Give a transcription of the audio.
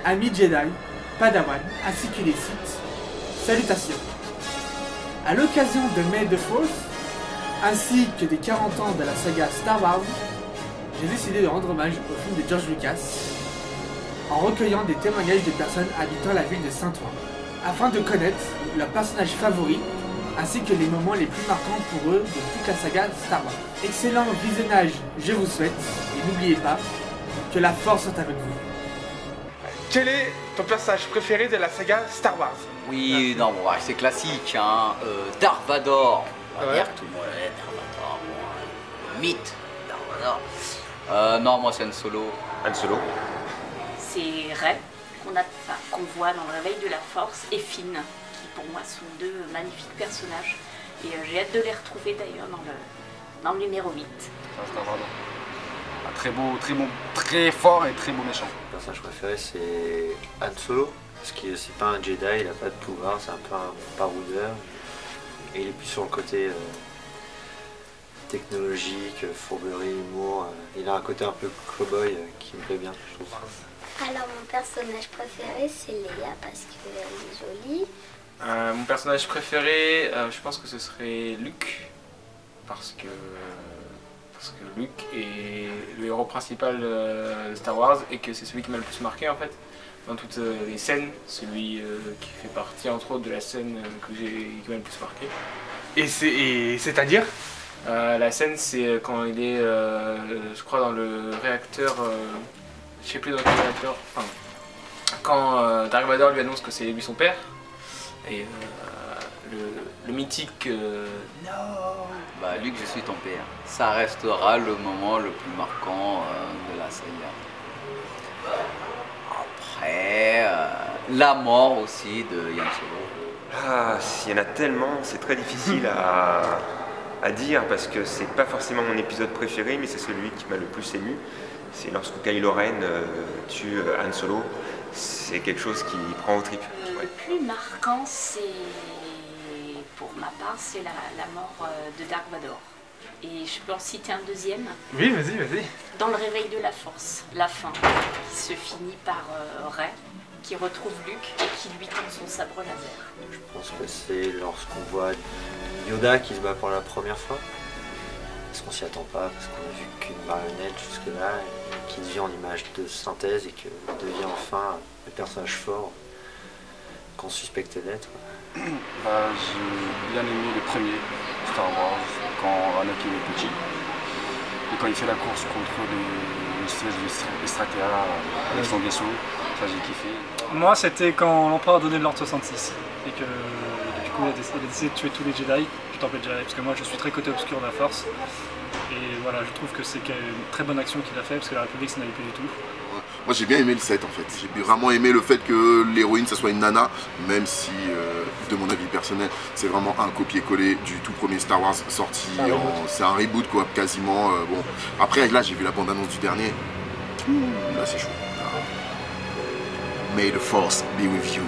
Amis Jedi, Padawan ainsi que les Sith, salutations. À l'occasion de May the Force, ainsi que des 40 ans de la saga Star Wars, j'ai décidé de rendre hommage au film de George Lucas en recueillant des témoignages de personnes habitant la ville de Saint-Ouen, afin de connaître leurs personnages favoris ainsi que les moments les plus marquants pour eux de toute la saga Star Wars. Excellent visionnage, je vous souhaite, et n'oubliez pas que la force soit avec vous. Quel est ton personnage préféré de la saga Star Wars? Oui, non, bon, c'est classique, hein. Darth Vador. On va Ouais. dire que tout le monde est Darth Vador, bon, le mythe, Darth Vador. Non, moi c'est Han Solo. Han Solo. C'est Rey qu'on voit dans le réveil de la Force et Finn, qui pour moi sont deux magnifiques personnages. Et j'ai hâte de les retrouver d'ailleurs dans le numéro 8. C'est un très beau, très fort et très beau méchant. Mon personnage préféré c'est Han Solo, parce que c'est pas un Jedi, il a pas de pouvoir, c'est un peu un baroudeur. Et il est plus sur le côté technologique, fourberie, humour. Il a un côté un peu cow-boy qui me plaît bien, je trouve. Alors mon personnage préféré c'est Leia parce qu'elle est jolie. Mon personnage préféré, je pense que ce serait Luke, parce que Luke est le héros principal de Star Wars et que c'est celui qui m'a le plus marqué en fait. Dans toutes les scènes, celui qui fait partie entre autres de la scène qui m'a le plus marqué. Et c'est-à-dire La scène c'est quand il est, je crois dans le réacteur, je sais plus dans quel réacteur, enfin, quand Dark Vador lui annonce que c'est lui son père, et le mythique Bah, Luke, je suis ton père. Ça restera le moment le plus marquant de la saga. Après, la mort aussi de Han Solo. Ah, il y en a tellement, c'est très difficile à dire parce que c'est pas forcément mon épisode préféré, mais c'est celui qui m'a le plus ému. C'est lorsque Kylo Ren tue Han Solo. C'est quelque chose qui prend aux tripes. Le plus marquant, c'est, pour ma part, c'est la mort de Dark Vador. Et je peux en citer un deuxième. Oui, vas-y, vas-y. Dans le réveil de la Force, la fin, qui se finit par Rey, qui retrouve Luke et qui lui tend son sabre laser. Je pense que c'est lorsqu'on voit Yoda qui se bat pour la première fois. Parce qu'on s'y attend pas, parce qu'on a vu qu'une marionnette jusque-là, et qui devient en image de synthèse et que devient enfin le personnage fort qu'on suspectait d'être. Bah, j'ai bien aimé le premier Star Wars, quand Anakin est petit. Et quand il fait la course contre l'espèce de Stratéa avec son vaisseau, ça j'ai kiffé. Moi, c'était quand l'Empereur a donné de l'ordre 66 et que du coup il a décidé de tuer tous les Jedi du Temple Jedi, parce que moi je suis très côté obscur de la Force. Et voilà, je trouve que c'est une très bonne action qu'il a fait, parce que la République ça n'allait plus du tout. Moi j'ai bien aimé le 7 en fait, j'ai vraiment aimé le fait que l'héroïne ça soit une nana, même si de mon avis personnel c'est vraiment un copier-coller du tout premier Star Wars sorti, c'est un reboot quoi quasiment. Bon. Après là j'ai vu la bande-annonce du dernier, là c'est chaud. May the Force be with you.